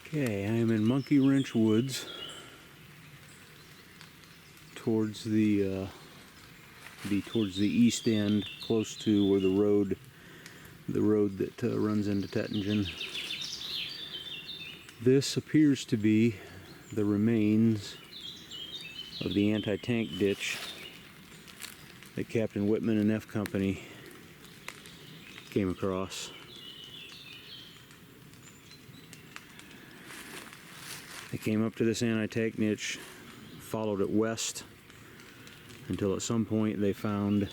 Okay, I am in Monkey Wrench Woods towards the east end, close to where the road that runs into Tettingen. This appears to be the remains of the anti-tank ditch that Captain Whitman and F Company came across. They came up to this anti-tank ditch, followed it west until at some point they found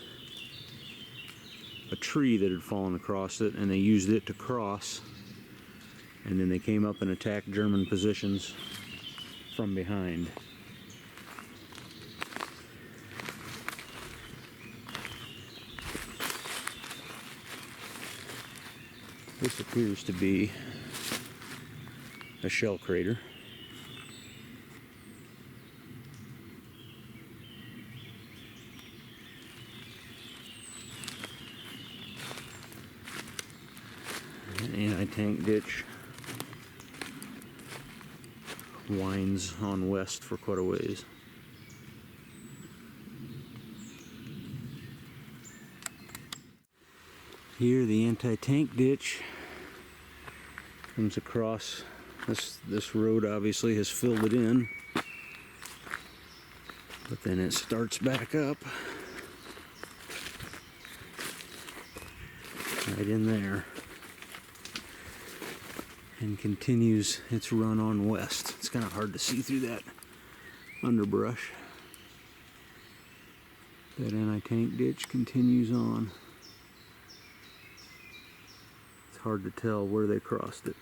a tree that had fallen across it, and they used it to cross, and then they came up and attacked German positions from behind. This appears to be a shell crater. An anti-tank ditch winds on west for quite a ways. Here the anti-tank ditch comes across. This road obviously has filled it in, but then it starts back up right in there and continues its run on west. It's kind of hard to see through that underbrush. That anti-tank ditch continues on. It's hard to tell where they crossed it.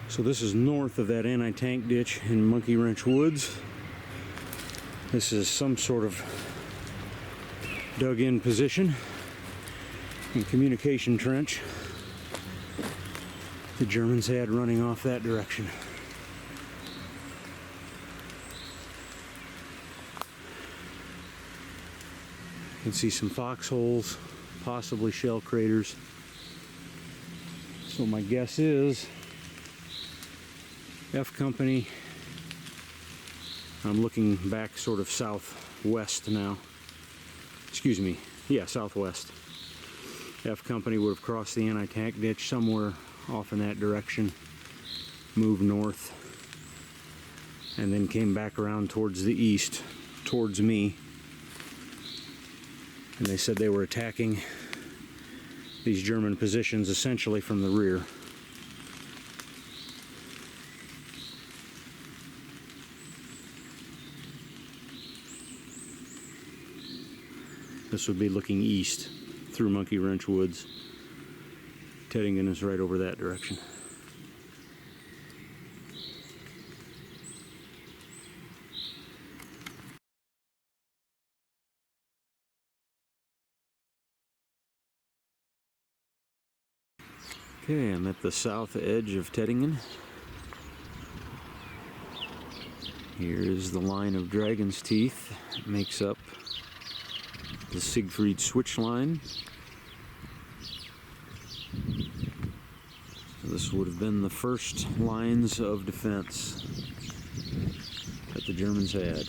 So this is north of that anti-tank ditch in Monkey Wrench Woods. This is some sort of dug-in position and communication trench the Germans had running off that direction. You can see some foxholes, possibly shell craters. So my guess is F Company, I'm looking back sort of southwest now. Excuse me, yeah, southwest. F Company would have crossed the anti-tank ditch somewhere off in that direction, moved north, and then came back around towards the east, towards me. And they said they were attacking these German positions essentially from the rear. This would be looking east through Monkey Wrench Woods. Tettingen is right over that direction. Okay, I'm at the south edge of Tettingen. Here is the line of Dragon's Teeth. It makes up the Siegfried Switch line. This would have been the first lines of defense that the Germans had,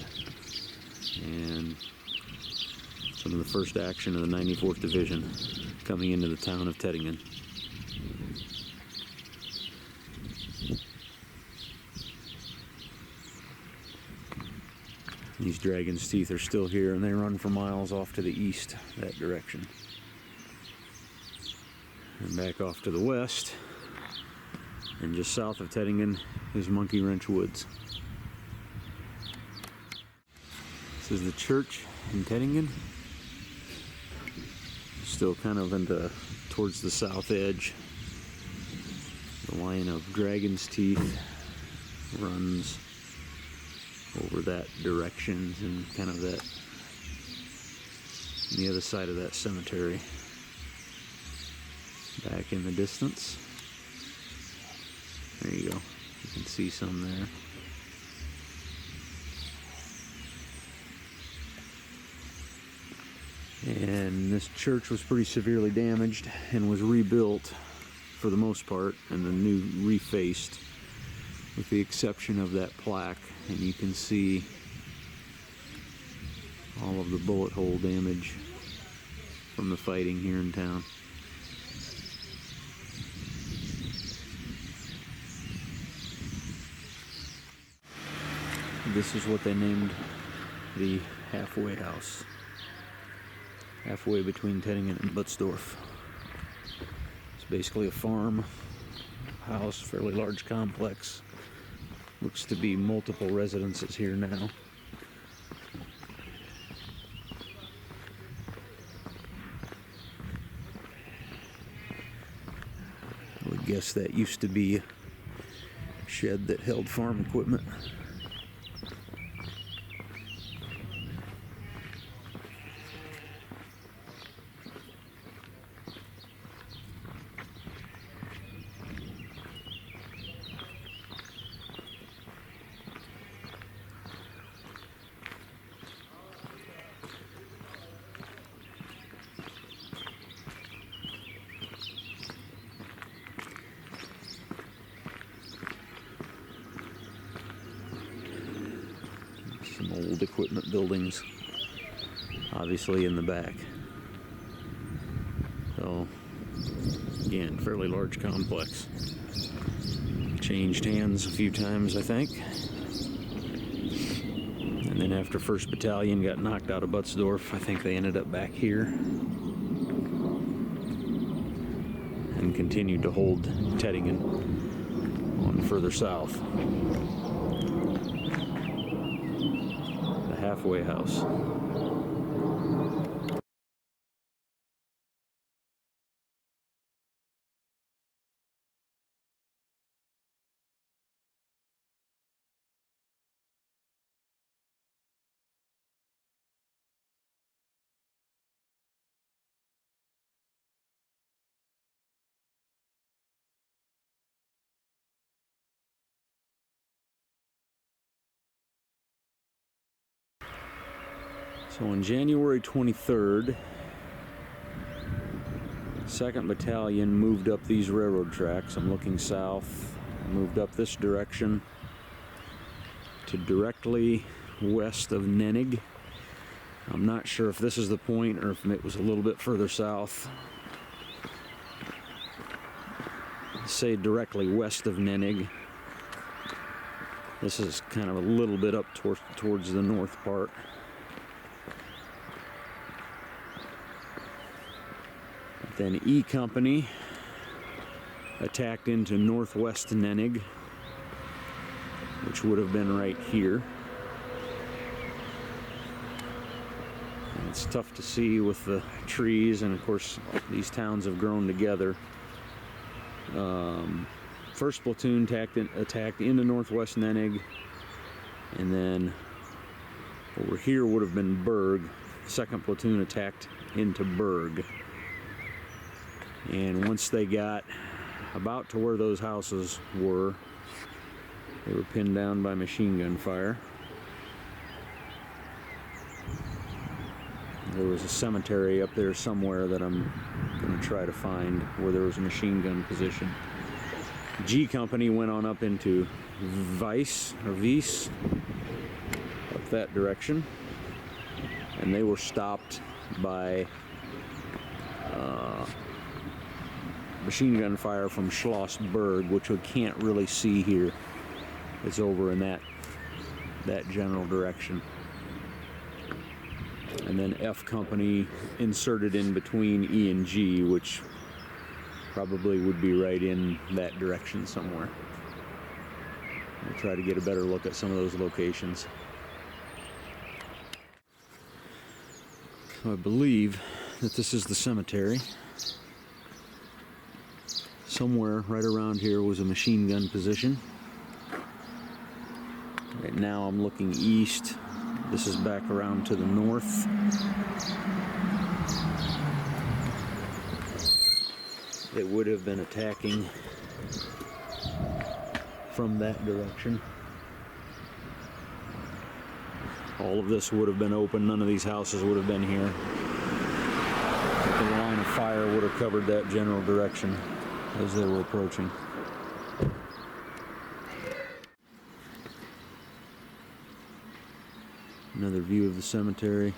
and some of the first action of the 94th Division coming into the town of Tettingen. These Dragon's Teeth are still here, and they run for miles off to the east, that direction. And back off to the west, and just south of Tettingen is Monkey Wrench Woods. This is the church in Tettingen. Still kind of towards the south edge. The line of Dragon's Teeth runs over that direction and kind of that on the other side of that cemetery. Back in the distance. There you go. You can see some there. And this church was pretty severely damaged and was rebuilt for the most part, and the new refaced, with the exception of that plaque, and you can see all of the bullet hole damage from the fighting here in town. This is what they named the halfway house. Halfway between Tettingen and Butzdorf. It's basically a farm house, fairly large complex. Looks to be multiple residences here now. I would guess that used to be a shed that held farm equipment. Some old equipment buildings, obviously in the back. So, again, fairly large complex. Changed hands a few times, I think. And then after 1st Battalion got knocked out of Butzdorf, I think they ended up back here and continued to hold Tettingen on further south. Halfway house. So on January 23rd, 2nd Battalion moved up these railroad tracks. I'm looking south, moved up this direction to directly west of Nennig. I'm not sure if this is the point or if it was a little bit further south. Say directly west of Nennig. This is kind of a little bit up towards the north part. Then E Company attacked into northwest Nennig, which would have been right here. And it's tough to see with the trees, and of course these towns have grown together. 1st Platoon attacked into northwest Nennig, and then over here would have been Berg. 2nd Platoon attacked into Berg. And once they got about to where those houses were, they were pinned down by machine gun fire. There was a cemetery up there somewhere that I'm going to try to find where there was a machine gun position. G Company went on up into Weiss, up that direction, and they were stopped by machine gun fire from Schlossberg, which we can't really see here. It's over in that general direction. And then F Company inserted in between E and G, which probably would be right in that direction somewhere. We'll try to get a better look at some of those locations. So I believe that this is the cemetery. Somewhere right around here was a machine gun position. Right now I'm looking east. This is back around to the north. They would have been attacking from that direction. All of this would have been open. None of these houses would have been here. The line of fire would have covered that general direction. as they were approaching. Another view of the cemetery.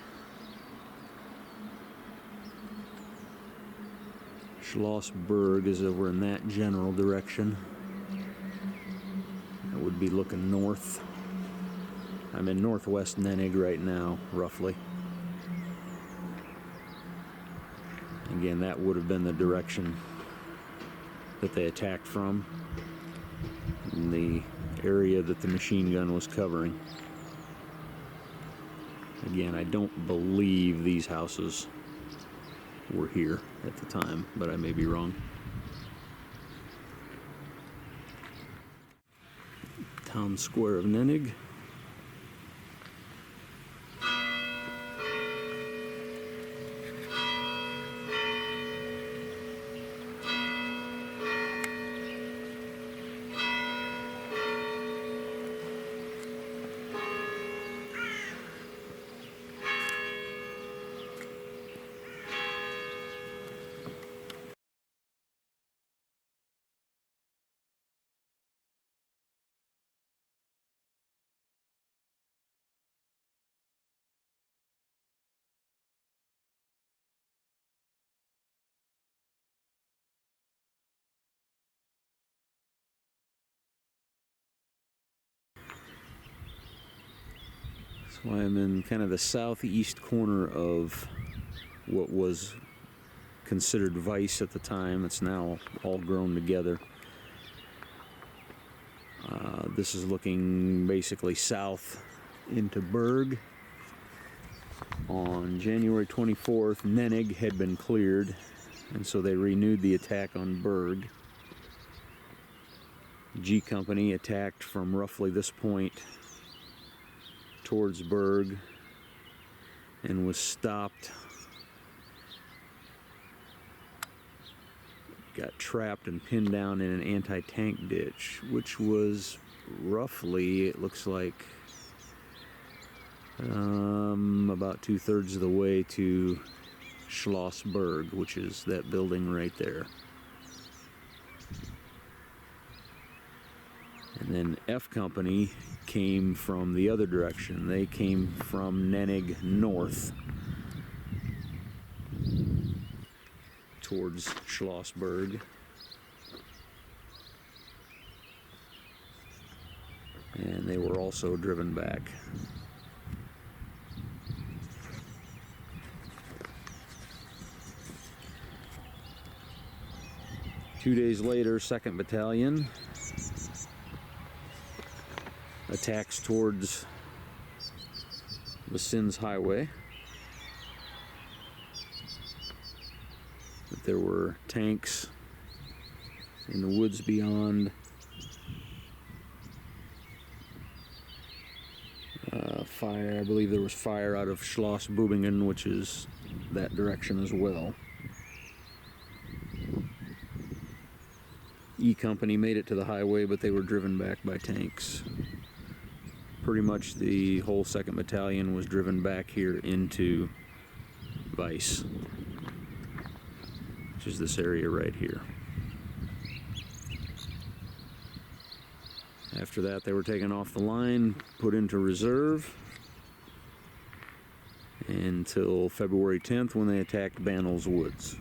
Schlossberg is over in that general direction. That would be looking north. I'm in northwest Nennig right now, roughly. Again, that would have been the direction that they attacked from, in the area that the machine gun was covering. Again, I don't believe these houses were here at the time, but I may be wrong. Town square of Nennig. So I'm in kind of the southeast corner of what was considered Weiss at the time. It's now all grown together. This is looking basically south into Berg. On January 24th, Nennig had been cleared, and so they renewed the attack on Berg. G Company attacked from roughly this point towards Berg and was stopped. Got trapped and pinned down in an anti-tank ditch, which was roughly, it looks like, about 2/3 of the way to Schlossberg, which is that building right there. And then F Company came from the other direction. They came from Nennig north towards Schlossberg. And they were also driven back. Two days later, 2nd Battalion attacks towards the Sins Highway. But there were tanks in the woods beyond. Fire, I believe there was fire out of Schloss Bubingen, which is that direction as well. E Company made it to the highway, but they were driven back by tanks. Pretty much the whole 2nd Battalion was driven back here into Weiss, which is this area right here. After that, they were taken off the line, put into reserve until February 10th when they attacked Bannells Woods.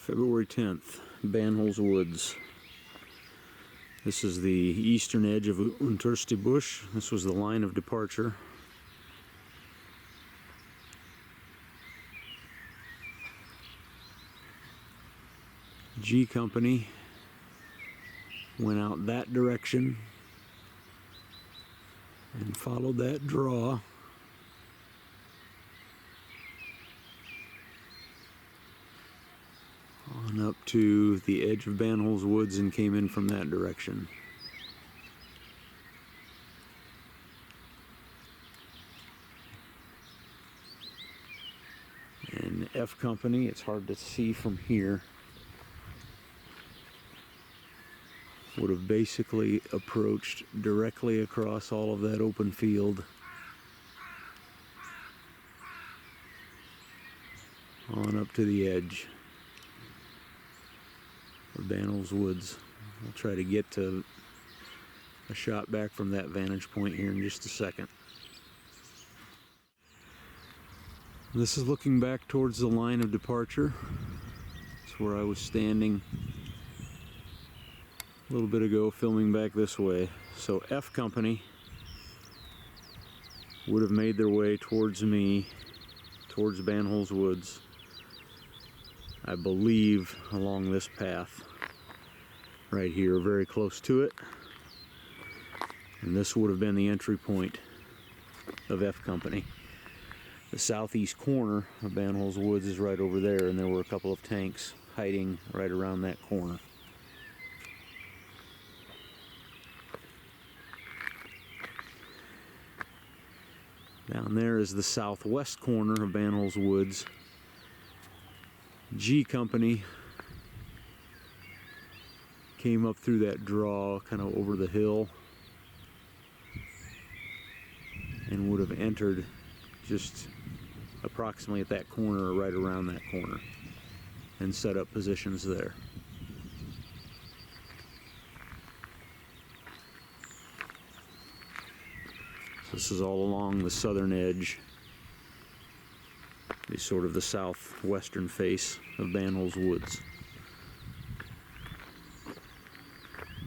February 10th, Banholz Woods. This is the eastern edge of Unterste Busch. This was the line of departure. G Company went out that direction and followed that draw. On up to the edge of Banholz Woods and came in from that direction. And F Company, it's hard to see from here, would have basically approached directly across all of that open field on up to the edge of Banholz Woods. I'll try to get to a shot back from that vantage point here in just a second. This is looking back towards the line of departure. It's where I was standing a little bit ago, filming back this way. So F Company would have made their way towards me, towards Banholz Woods, I believe along this path right here, very close to it. And this would have been the entry point of F Company. The southeast corner of Banholz Woods is right over there, and there were a couple of tanks hiding right around that corner. Down there is the southwest corner of Banholz Woods. G Company came up through that draw, kind of over the hill, and would have entered just approximately at that corner or right around that corner and set up positions there. This is all along the southern edge, is sort of the southwestern face of Banholz Woods,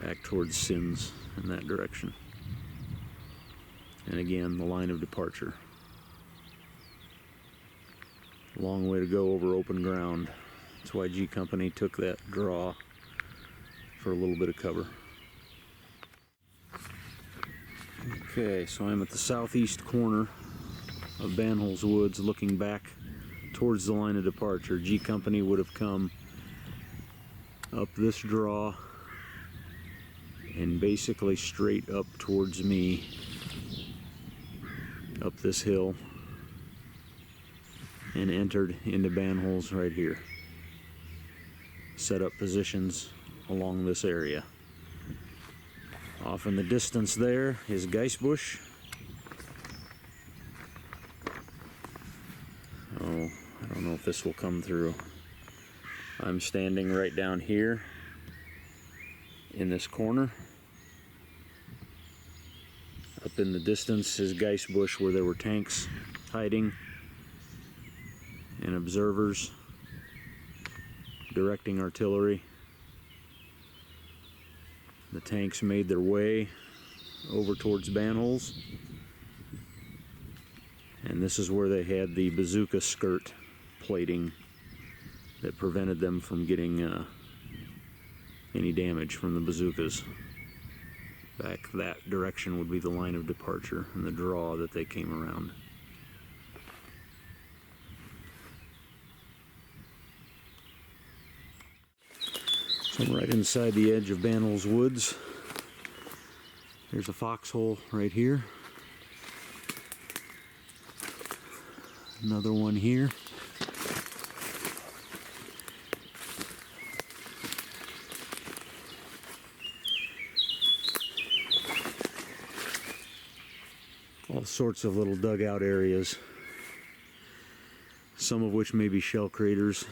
back towards Sins in that direction. And again, the line of departure. Long way to go over open ground. That's why G Company took that draw for a little bit of cover. Okay, so I'm at the southeast corner of Banholz Woods, looking back towards the line of departure. G Company would have come up this draw and basically straight up towards me, up this hill, and entered into Banholz right here. Set up positions along this area. Off in the distance there is Geisbusch. Oh, I don't know if this will come through. I'm standing right down here in this corner. Up in the distance is Geisbusch, where there were tanks hiding and observers directing artillery. The tanks made their way over towards Banholz, and this is where they had the bazooka skirt plating that prevented them from getting any damage from the bazookas. Back that direction would be the line of departure and the draw that they came around. So I'm right inside the edge of Banholz Woods. There's a foxhole right here. Another one here. All sorts of little dugout areas, some of which may be shell craters,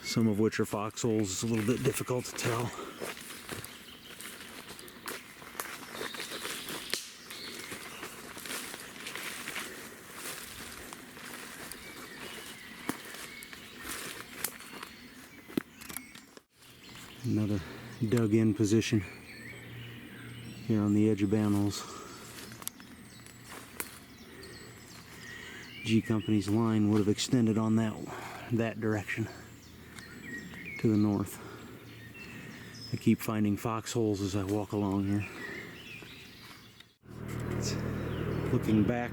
some of which are foxholes. It's a little bit difficult to tell. Another dug in position here on the edge of Banholes. G Company's line would have extended on that direction to the north. I keep finding foxholes as I walk along here. Looking back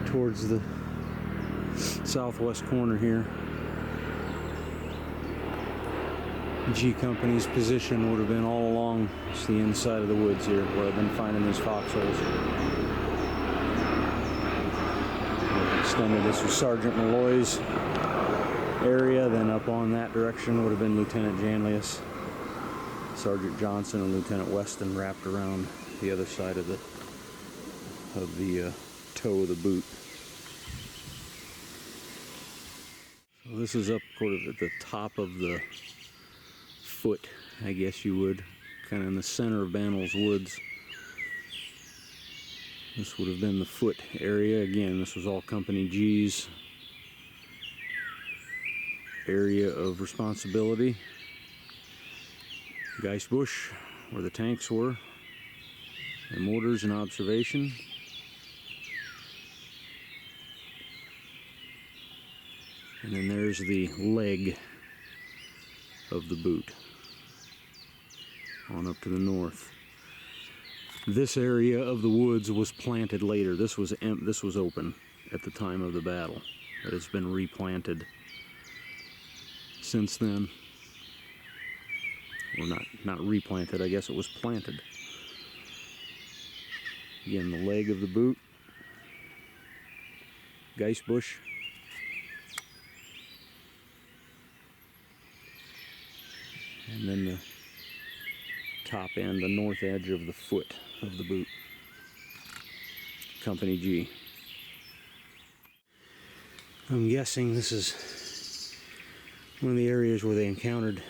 towards the southwest corner here, G Company's position would have been all along the inside of the woods here, where I've been finding these foxholes. Extended, this was Sergeant Malloy's area, then up on that direction would have been Lieutenant Janlius. Sergeant Johnson and Lieutenant Weston wrapped around the other side of the toe of the boot. So this is up sort of at the top of the foot, I guess you would, kind of in the center of Banholes Woods. This would have been the foot area. Again, this was all Company G's area of responsibility. Geisbusch, where the tanks were, and mortars and observation. And then there's the leg of the boot on up to the north. This area of the woods was planted later. This was open at the time of the battle. It has been replanted since then. Well, not replanted, I guess it was planted. Again, the leg of the boot, Geisbusch, and then the top end, the north edge of the foot of the boot, Company G. I'm guessing this is one of the areas where they encountered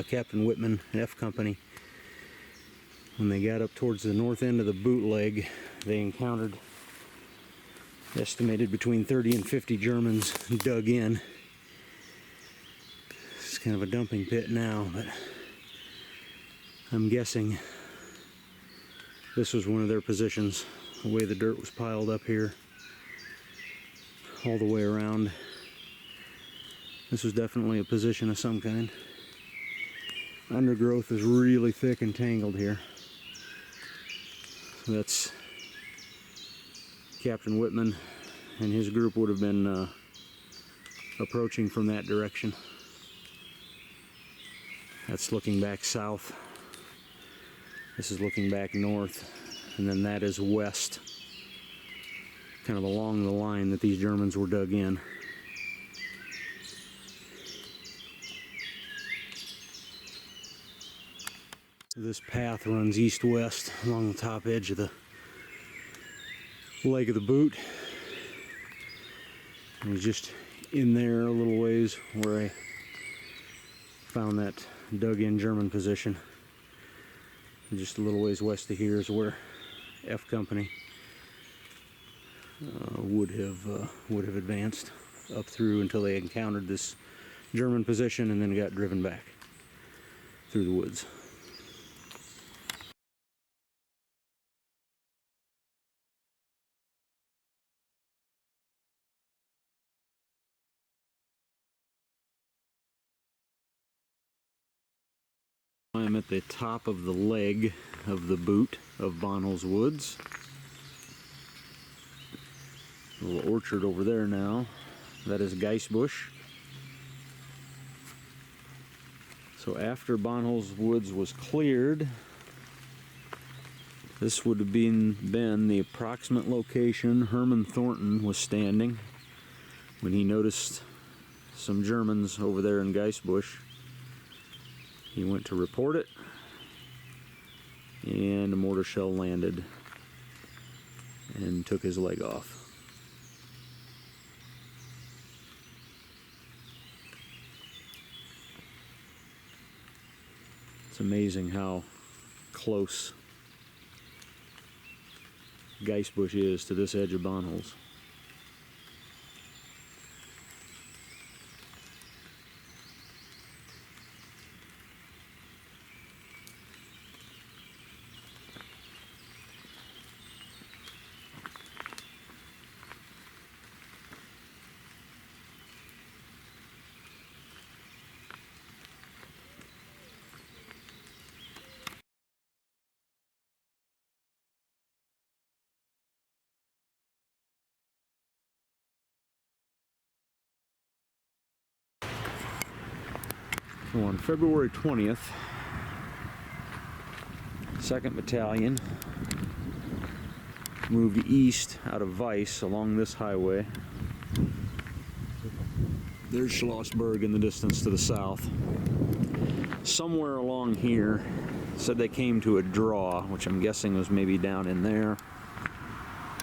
Captain Whitman and F Company. When they got up towards the north end of the boot leg, they encountered estimated between 30 and 50 Germans dug in. It's kind of a dumping pit now, but I'm guessing this was one of their positions. The way the dirt was piled up here, all the way around. This was definitely a position of some kind. Undergrowth is really thick and tangled here. So that's Captain Whitman and his group would have been approaching from that direction. That's looking back south. This is looking back north, and then that is west, kind of along the line that these Germans were dug in. This path runs east-west along the top edge of the leg of the boot. It was just in there a little ways where I found that dug-in German position. And just a little ways west of here is where F Company would have advanced up through until they encountered this German position and then got driven back through the woods. I'm at the top of the leg of the boot of Banholes Woods. A little orchard over there now. That is Geisbusch. So after Banholes Woods was cleared, this would have been the approximate location Herman Thornton was standing when he noticed some Germans over there in Geisbusch. He went to report it, and a mortar shell landed and took his leg off. It's amazing how close Geisbusch is to this edge of Banholes. So on February 20th, 2nd Battalion moved east out of Weiss along this highway. There's Schlossberg in the distance to the south. Somewhere along here, said they came to a draw, which I'm guessing was maybe down in there,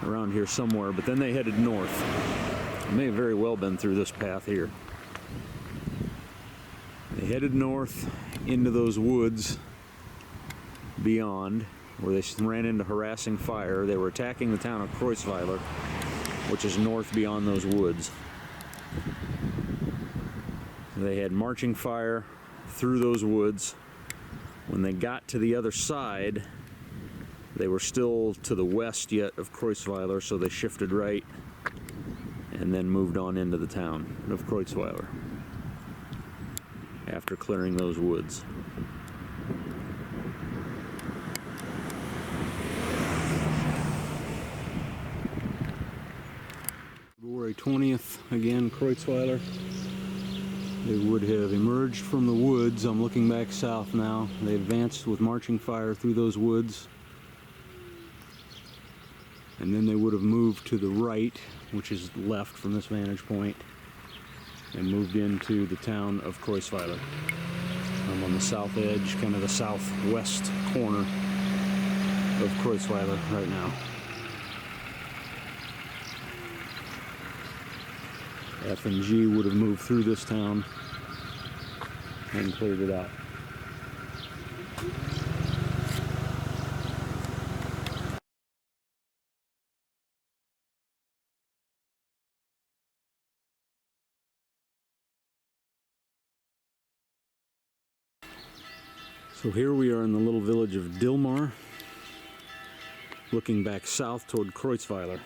around here somewhere, but then they headed north. It may have very well been through this path here. They headed north into those woods beyond, where they ran into harassing fire. They were attacking the town of Kreuzweiler, which is north beyond those woods. They had marching fire through those woods. When they got to the other side, they were still to the west yet of Kreuzweiler, so they shifted right and then moved on into the town of Kreuzweiler after clearing those woods. February 20th, again, Kreuzweiler. They would have emerged from the woods. I'm looking back south now. They advanced with marching fire through those woods. And then they would have moved to the right, which is left from this vantage point, and moved into the town of Kreuzweiler. I'm on the south edge, kind of the southwest corner of Kreuzweiler right now. F and G would have moved through this town and cleared it out. So here we are in the little village of Dilmar, looking back south toward Kreuzweiler.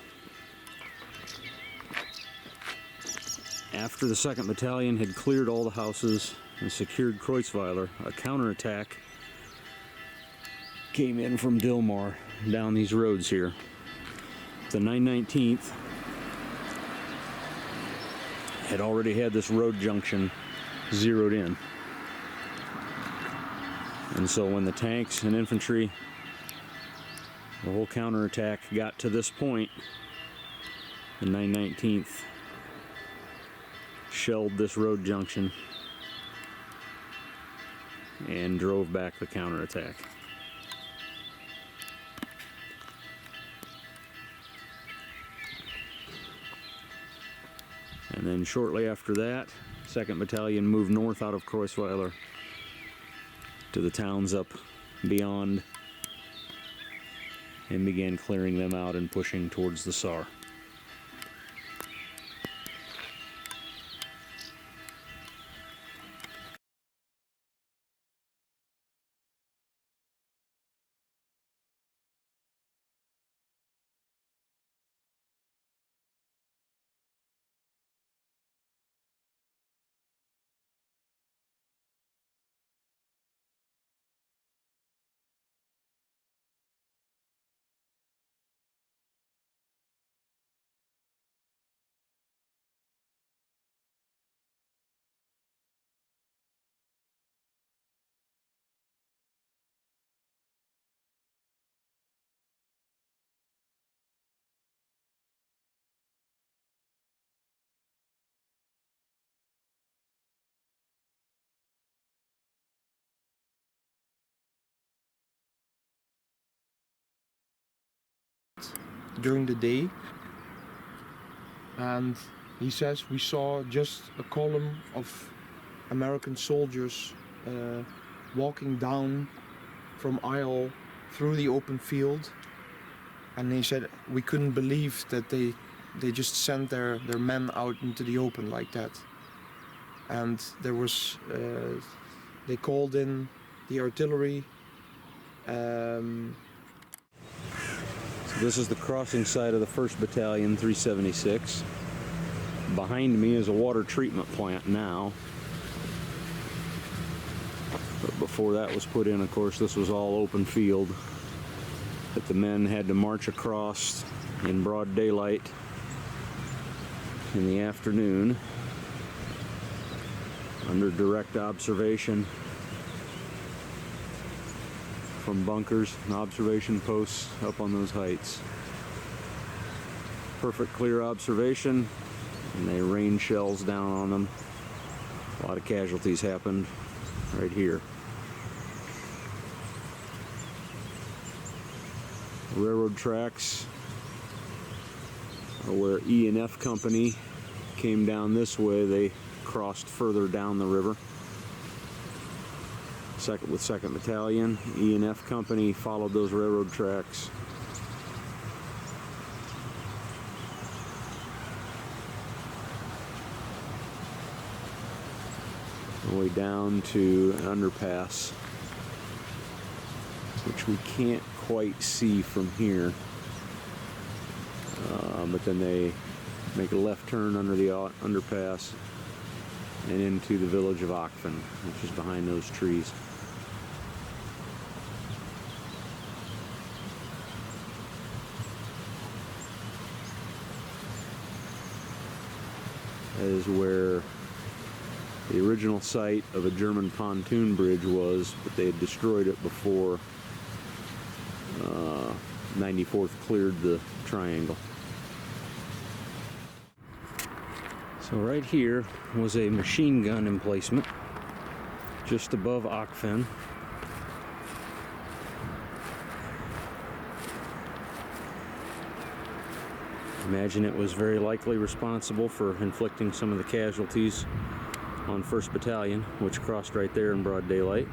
After the 2nd Battalion had cleared all the houses and secured Kreuzweiler, a counterattack came in from Dilmar down these roads here. The 919th had already had this road junction zeroed in. And so when the tanks and infantry, the whole counterattack got to this point, the 919th shelled this road junction and drove back the counterattack. And then shortly after that, 2nd Battalion moved north out of Kreuzweiler to the towns up beyond and began clearing them out and pushing towards the Saar. During the day, and he says we saw just a column of American soldiers walking down from Isle through the open field, and he said we couldn't believe that they just sent their men out into the open like that. And there was they called in the artillery. This is the crossing side of the 1st Battalion, 376. Behind me is a water treatment plant now. But before that was put in, of course, this was all open field that the men had to march across in broad daylight in the afternoon under direct observation from bunkers and observation posts up on those heights. Perfect clear observation, and they rain shells down on them. A lot of casualties happened right here. Railroad tracks are where E&F Company came down this way. They crossed further down the river. With 2nd Battalion, E&F Company followed those railroad tracks. All the way down to an underpass, which we can't quite see from here. But then they make a left turn under the underpass and into the village of Ockfen, which is behind those trees. That is where the original site of a German pontoon bridge was, but they had destroyed it before 94th cleared the triangle. So right here was a machine gun emplacement just above Ockfen. Imagine it was very likely responsible for inflicting some of the casualties on 1st Battalion, which crossed right there in broad daylight.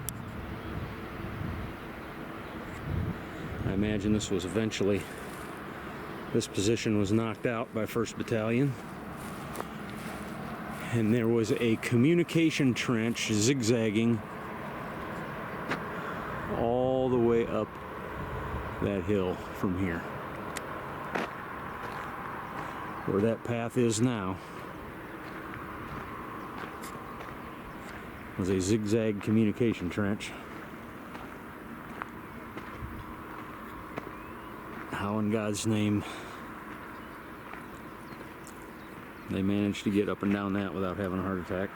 I imagine this position was knocked out by 1st Battalion. And there was a communication trench zigzagging all the way up that hill from here. Where that path is now was a zigzag communication trench. How in God's name they managed to get up and down that without having a heart attack,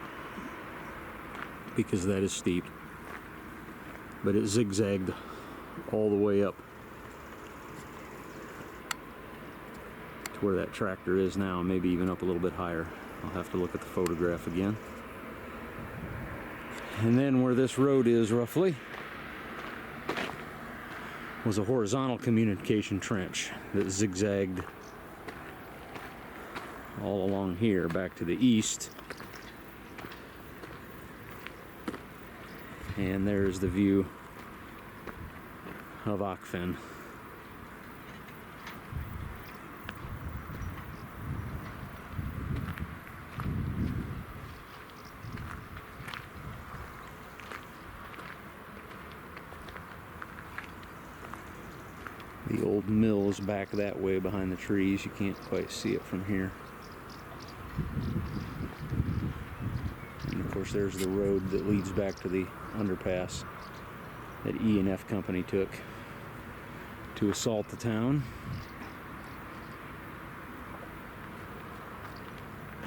because that is steep. But it zigzagged all the way up to where that tractor is now, maybe even up a little bit higher. I'll have to look at the photograph again. And then where this road is roughly was a horizontal communication trench that zigzagged all along here back to the east. And there's the view of Ockfen. The old mill is back that way behind the trees. You can't quite see it from here. And of course there's the road that leads back to the underpass that E&F Company took to assault the town.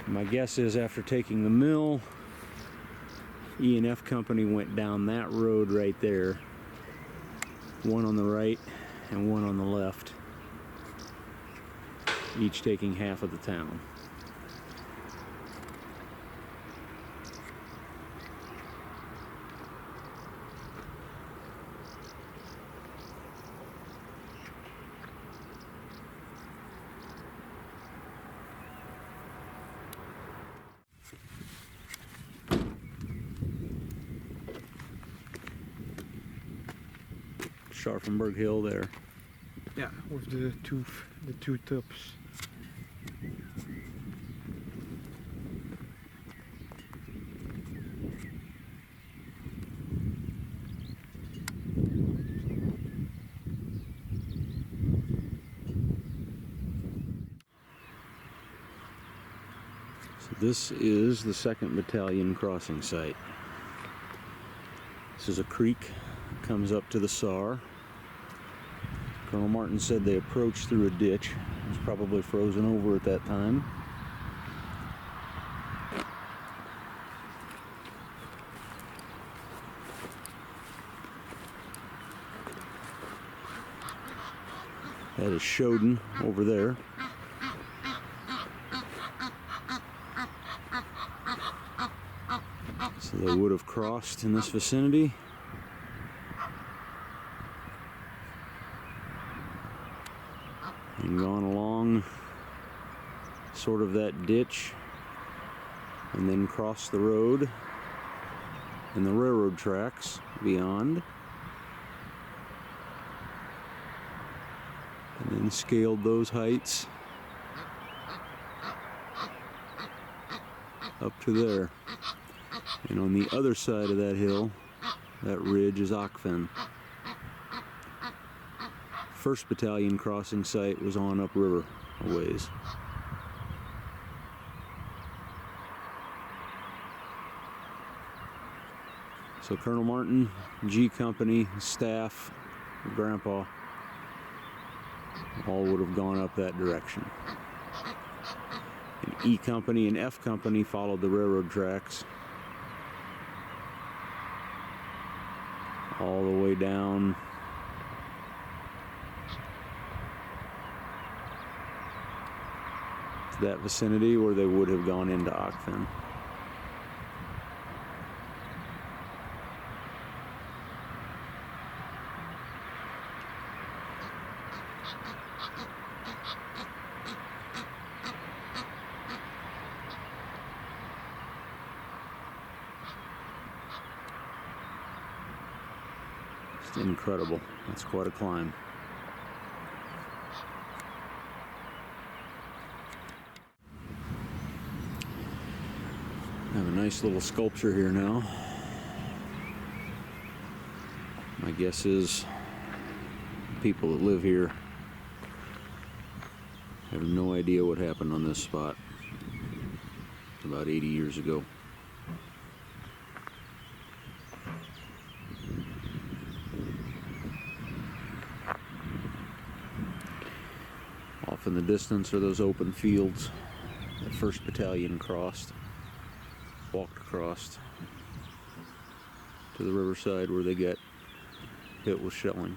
My guess is after taking the mill, E&F Company went down that road right there, one on the right and one on the left, each taking half of the town. Scharfenberg Hill there. Yeah, with the two tops. So this is the 2nd Battalion crossing site. This is a creek that comes up to the Saar. Colonel Martin said they approached through a ditch. It was probably frozen over at that time. That is Shoden over there. So they would have crossed in this vicinity. And gone along sort of that ditch and then crossed the road and the railroad tracks beyond. And then scaled those heights up to there. And on the other side of that hill, that ridge is Akfen. 1st Battalion crossing site was on upriver a ways. So Colonel Martin, G Company, staff, Grandpa, all would have gone up that direction. And E Company and F Company followed the railroad tracks all the way down to that vicinity where they would have gone into Akfen. It's incredible. That's quite a climb. I have a nice little sculpture here now. My guess is people that live here have no idea what happened on this spot about 80 years ago. Off in the distance are those open fields that 1st Battalion walked across to the riverside where they got hit with shelling.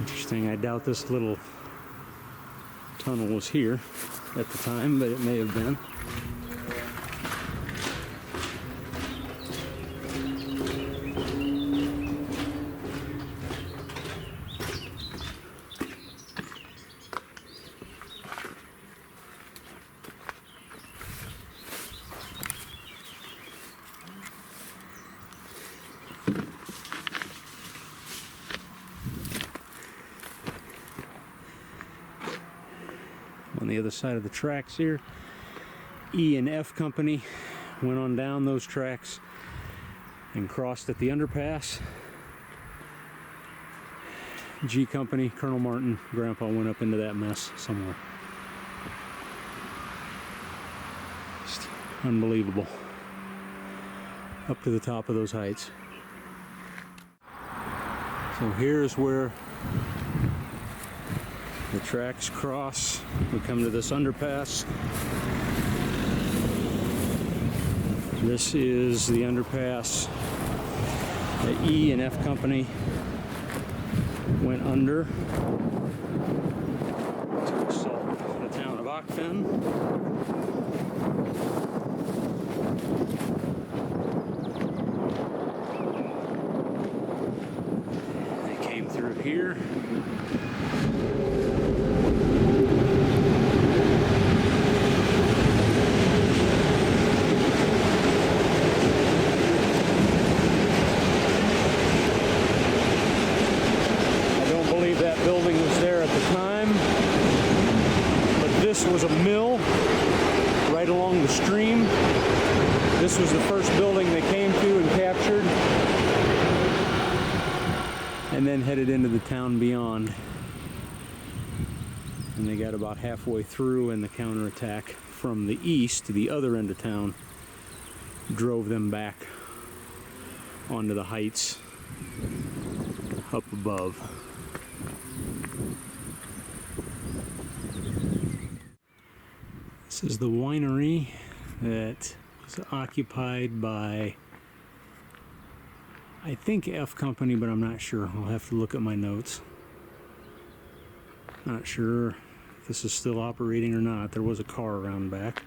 Interesting, I doubt this little tunnel was here at the time, but it may have been. On the other side of the tracks here, E and F Company went on down those tracks and crossed at the underpass. G Company, Colonel Martin, Grandpa went up into that mess somewhere. Just unbelievable. Up to the top of those heights. So here's where the tracks cross. We come to this underpass. This is the underpass that E and F Company went under to assault the town of Akfen. They came through here. This was a mill right along the stream. This was the first building they came to and captured, and then headed into the town beyond. And they got about halfway through, and the counterattack from the east to the other end of town drove them back onto the heights up above. This is the winery that was occupied by, I think, F Company, but I'm not sure. I'll have to look at my notes. Not sure if this is still operating or not. There was a car around back.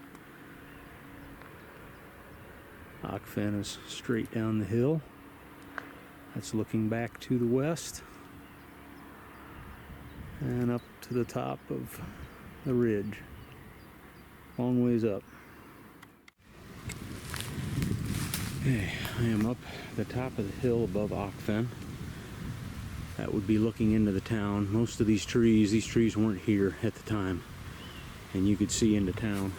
Okfen is straight down the hill. That's looking back to the west and up to the top of the ridge. Long ways up. Okay, I am up the top of the hill above Okfen. That would be looking into the town. Most of these trees weren't here at the time, and you could see into town.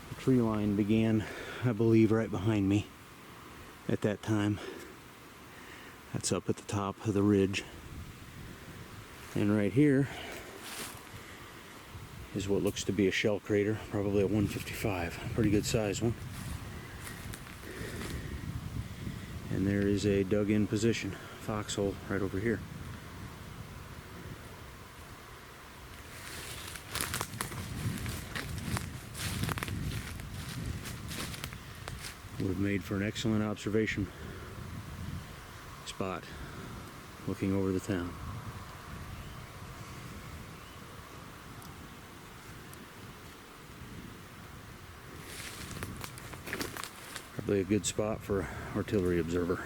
The tree line began, I believe, right behind me at that time. That's up at the top of the ridge. And right here is what looks to be a shell crater, probably a 155, pretty good size one. And there is a dug-in position, foxhole right over here. Would have made for an excellent observation spot looking over the town. Probably a good spot for an artillery observer.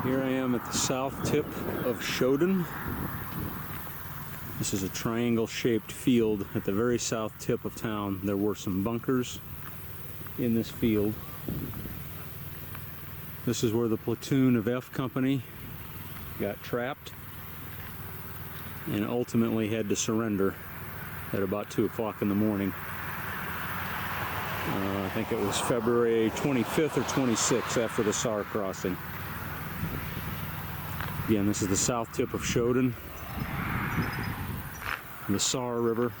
Here I am at the south tip of Shoden. This is a triangle-shaped field at the very south tip of town. There were some bunkers in this field. This is where the platoon of F Company got trapped and ultimately had to surrender at about 2 o'clock in the morning. I think it was February 25th or 26th after the Saar crossing. Again, this is the south tip of Shoden. The Saar River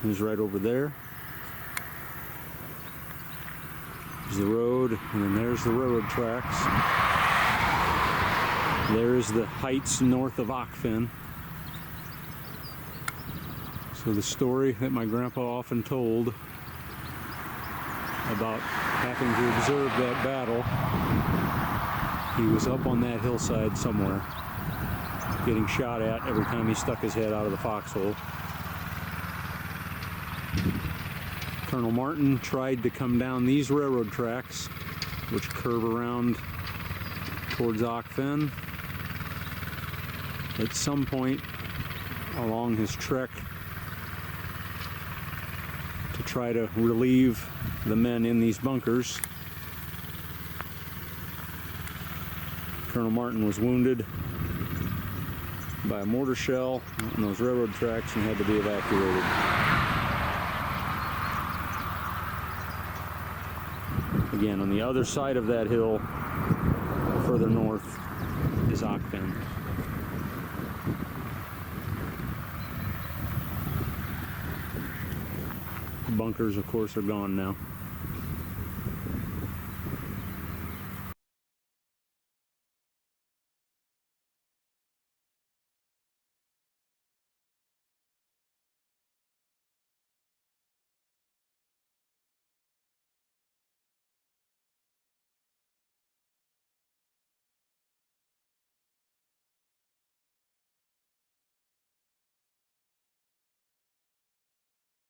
is right over there. There's the road, and then there's the railroad tracks. There's the heights north of Okfen. So the story that my grandpa often told about having to observe that battle, he was up on that hillside somewhere, getting shot at every time he stuck his head out of the foxhole. Colonel Martin tried to come down these railroad tracks, which curve around towards Okfen. At some point along his trek to try to relieve the men in these bunkers, Colonel Martin was wounded by a mortar shell on those railroad tracks and had to be evacuated. Again, on the other side of that hill, further north, is Okfen. The bunkers, of course, are gone now.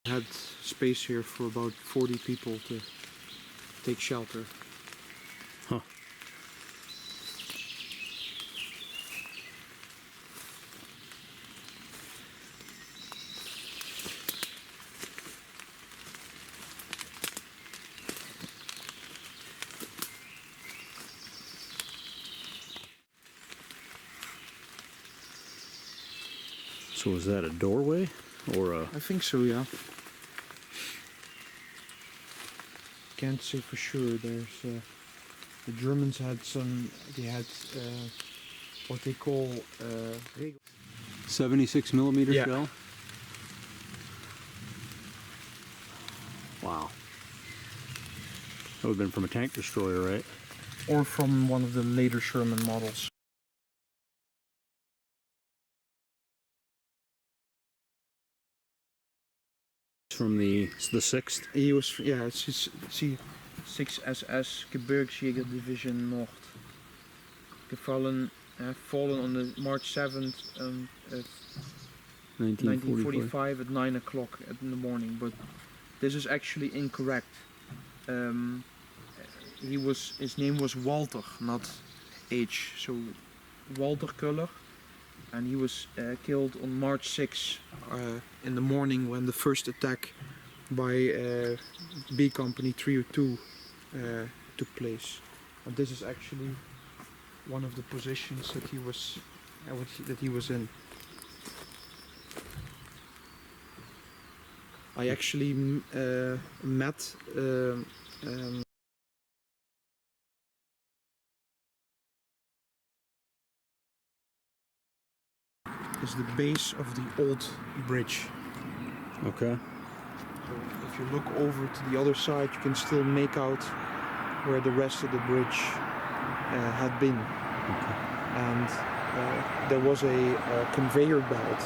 Had space here for about 40 people to take shelter. Huh. So is that a doorway or a... I think so, yeah. Can't say for sure. There's the Germans had some. They had what they call 76 millimeter Yeah. shell? Wow. That would have been from a tank destroyer, right? or from one of the later Sherman models. From the 6th? He was, yeah, it's 6SS Gebirgsjäger Division Nord. Fallen on the March 7th, 1945 at 9 o'clock in the morning. But this is actually incorrect. His name was Walter, not H. So Walter Kuller, and he was killed on March 6 in the morning when the first attack by B Company 302 took place. And this is actually one of the positions that he was in. I actually met is the base of the old bridge. Okay. So if you look over to the other side, you can still make out where the rest of the bridge had been. Okay. And there was a conveyor belt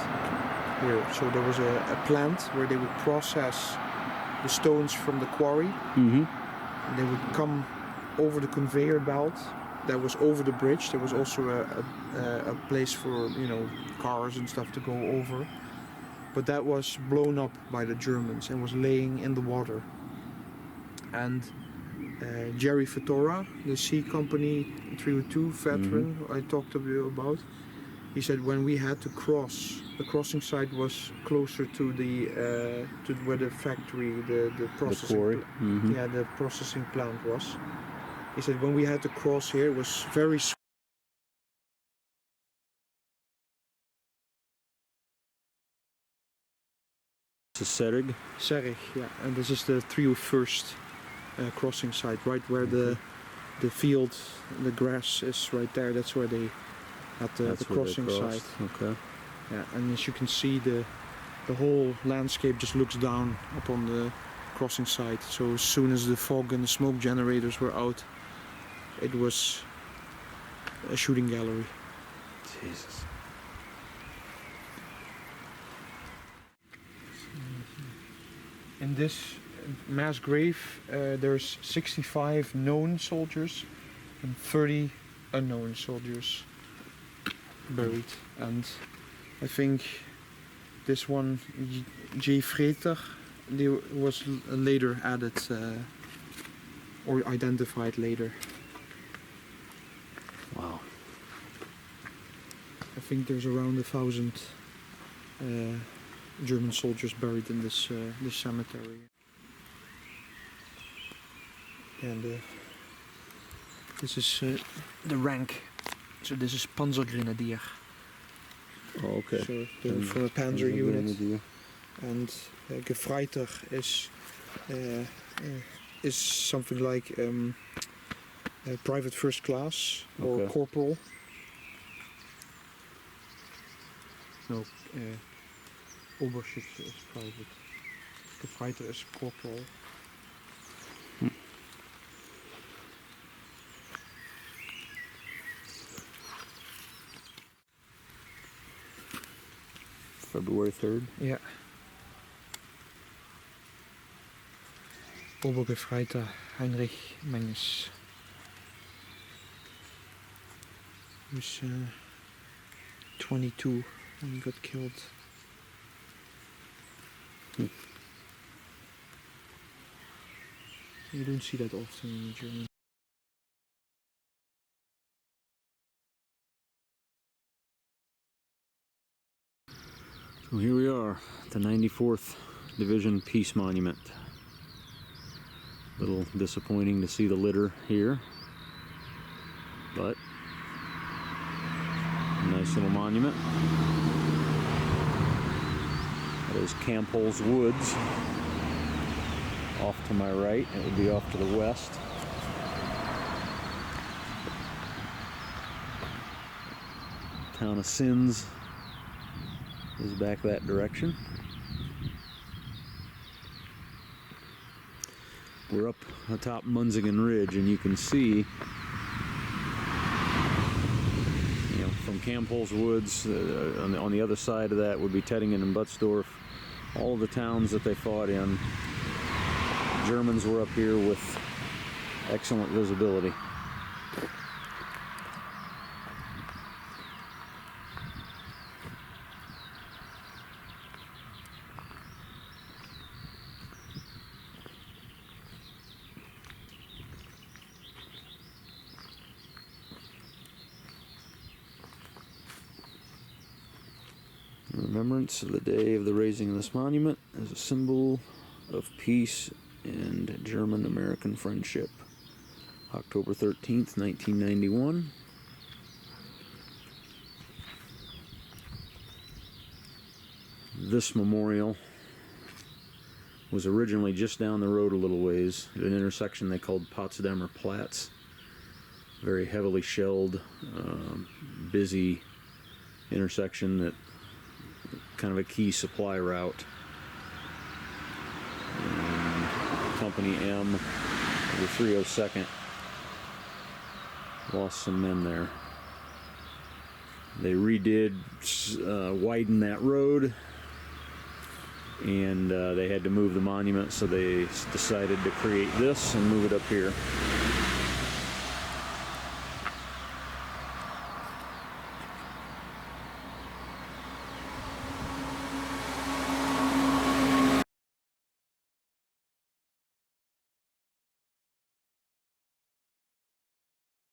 here. So there was a plant where they would process the stones from the quarry. Mm-hmm. And they would come over the conveyor belt that was over the bridge. There was also a place for, cars and stuff to go over. But that was blown up by the Germans and was laying in the water. And Jerry Fatora, the C Company 302 veteran I talked to you about, he said when we had to cross, the crossing site was closer to the to where the factory, the processing, quarry. yeah, the processing plant was. He said when we had to cross here, it was very It's a Serig. Serig, yeah, and this is the 301st crossing site, right where the field, the grass is right there. That's where they had the crossing site. Okay. Yeah, and as you can see, the whole landscape just looks down upon the crossing site. So as soon as the fog and the smoke generators were out, it was a shooting gallery. Jesus. In this mass grave, there's 65 known soldiers and 30 unknown soldiers buried. And I think this one, J. Freter, was later added or identified later. Wow. I think there's around 1,000 German soldiers buried in this cemetery. And this is the rank. So this is Panzergrenadier. Oh, okay. So from a Panzer unit. And Gefreiter is something like private first class or corporal. No, Oberschütze is private. Gefreiter is corporal. February 3rd? Ja. Obergefreiter Heinrich Menges. He was 22 when he got killed. You don't see that often in Germany. So here we are, the 94th Division Peace Monument. A little disappointing to see the litter here, but nice little monument. That is Campbell's Woods. Off to my right, it would be off to the west. Town of Sins is back that direction. We're up atop Munzingen Ridge, and you can see, from Campbell's Woods, on the other side of that would be Tettingen and Butzdorf, all of the towns that they fought in. Germans were up here with excellent visibility. In remembrance of the day of the raising of this monument as a symbol of peace and German-American friendship. October 13th, 1991. This memorial was originally just down the road a little ways at an intersection they called Potsdamer Platz. Very heavily shelled, busy intersection that kind of a key supply route. And Company M, the 302nd, lost some men there. They redid, widen that road, and they had to move the monument, so they decided to create this and move it up here.